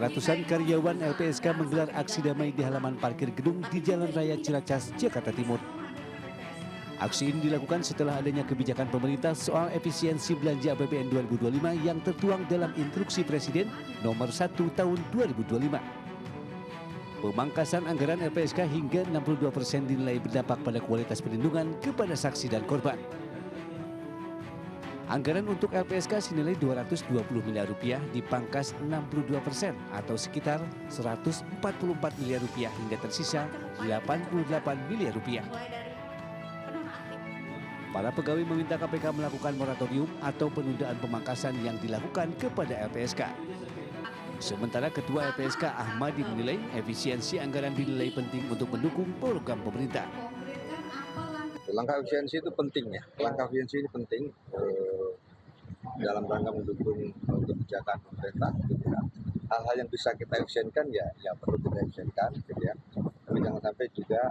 Ratusan karyawan LPSK menggelar aksi damai di halaman parkir gedung di Jalan Raya Ciracas, Jakarta Timur. Aksi ini dilakukan setelah adanya kebijakan pemerintah soal efisiensi belanja APBN 2025 yang tertuang dalam Instruksi Presiden Nomor 1 Tahun 2025. Pemangkasan anggaran LPSK hingga 62% dinilai berdampak pada kualitas perlindungan kepada saksi dan korban. Anggaran untuk LPSK senilai 220 miliar rupiah dipangkas 62% atau sekitar 144 miliar rupiah hingga tersisa 88 miliar rupiah. Para pegawai meminta KPK melakukan moratorium atau penundaan pemangkasan yang dilakukan kepada LPSK. Sementara Ketua LPSK Ahmadi menilai efisiensi anggaran dinilai penting untuk mendukung program pemerintah. Langkah efisiensi itu penting ya. Langkah efisiensi ini penting dalam rangka mendukung kebijakan pemerintah. Gitu ya. Hal-hal yang bisa kita efisienkan ya perlu kita efisienkan. Gitu ya. Tapi jangan sampai juga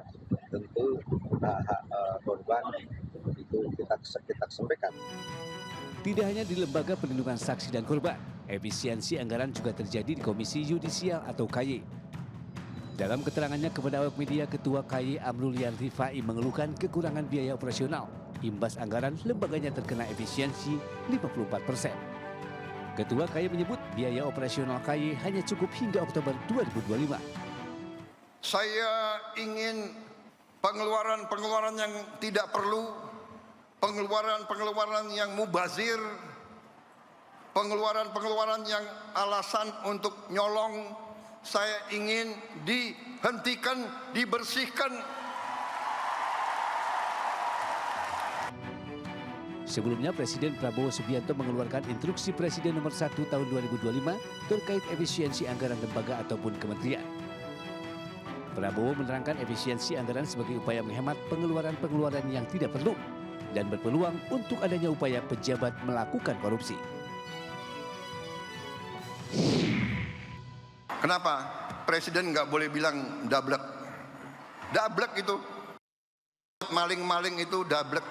tentu hak korban itu kita sampaikan. Tidak hanya di Lembaga Perlindungan Saksi dan Korban, efisiensi anggaran juga terjadi di Komisi Yudisial atau KY. Dalam keterangannya kepada awak media, Ketua KY Amrulian Rifai mengeluhkan kekurangan biaya operasional. Imbas anggaran lembaganya terkena efisiensi 54%. Ketua KY menyebut biaya operasional KY hanya cukup hingga Oktober 2025. Saya ingin pengeluaran-pengeluaran yang tidak perlu, pengeluaran-pengeluaran yang mubazir, pengeluaran-pengeluaran yang alasan untuk nyolong, saya ingin dihentikan, dibersihkan. Sebelumnya, Presiden Prabowo Subianto mengeluarkan Instruksi Presiden Nomor 1 Tahun 2025 terkait efisiensi anggaran lembaga ataupun kementerian. Prabowo menerangkan efisiensi anggaran sebagai upaya menghemat pengeluaran-pengeluaran yang tidak perlu dan berpeluang untuk adanya upaya pejabat melakukan korupsi. Kenapa? Presiden nggak boleh bilang dablek. Dablek itu. Maling-maling itu dablek.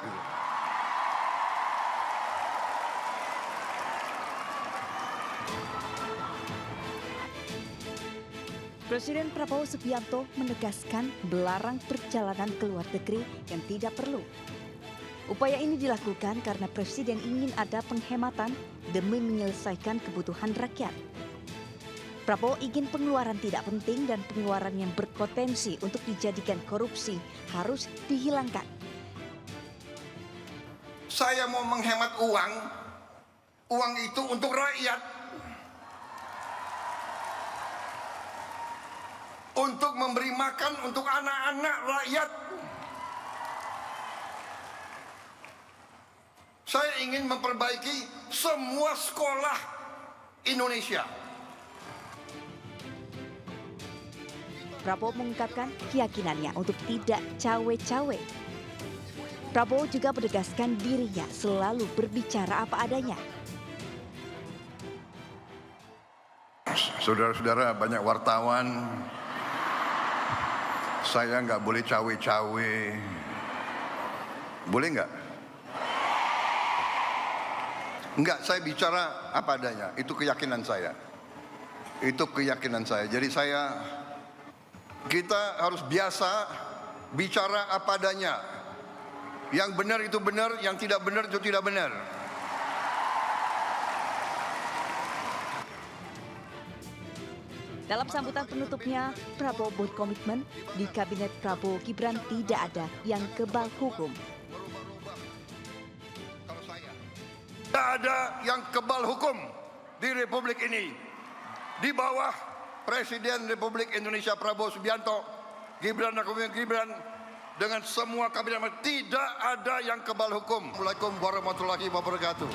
Presiden Prabowo Subianto menegaskan melarang perjalanan ke luar negeri yang tidak perlu. Upaya ini dilakukan karena Presiden ingin ada penghematan demi menyelesaikan kebutuhan rakyat. Prabowo ingin pengeluaran tidak penting dan pengeluaran yang berpotensi untuk dijadikan korupsi harus dihilangkan. Saya mau menghemat uang, uang itu untuk rakyat. Untuk memberi makan untuk anak-anak rakyat. Saya ingin memperbaiki semua sekolah Indonesia. Prabowo mengungkapkan keyakinannya untuk tidak cawe-cawe. Prabowo juga menegaskan dirinya selalu berbicara apa adanya. Saudara-saudara, banyak wartawan. Saya nggak boleh cawe-cawe. Boleh nggak? Enggak, saya bicara apa adanya. Itu keyakinan saya. Itu keyakinan saya. Jadi kita harus biasa bicara apa adanya. Yang benar itu benar, yang tidak benar itu tidak benar. Dalam sambutan penutupnya, Prabowo berkomitmen di Kabinet Prabowo Gibran tidak ada yang kebal hukum. Tidak ada yang kebal hukum di Republik ini. Di bawah Presiden Republik Indonesia Prabowo Subianto, Gibran dengan semua kabinet tidak ada yang kebal hukum. Assalamualaikum warahmatullahi wabarakatuh.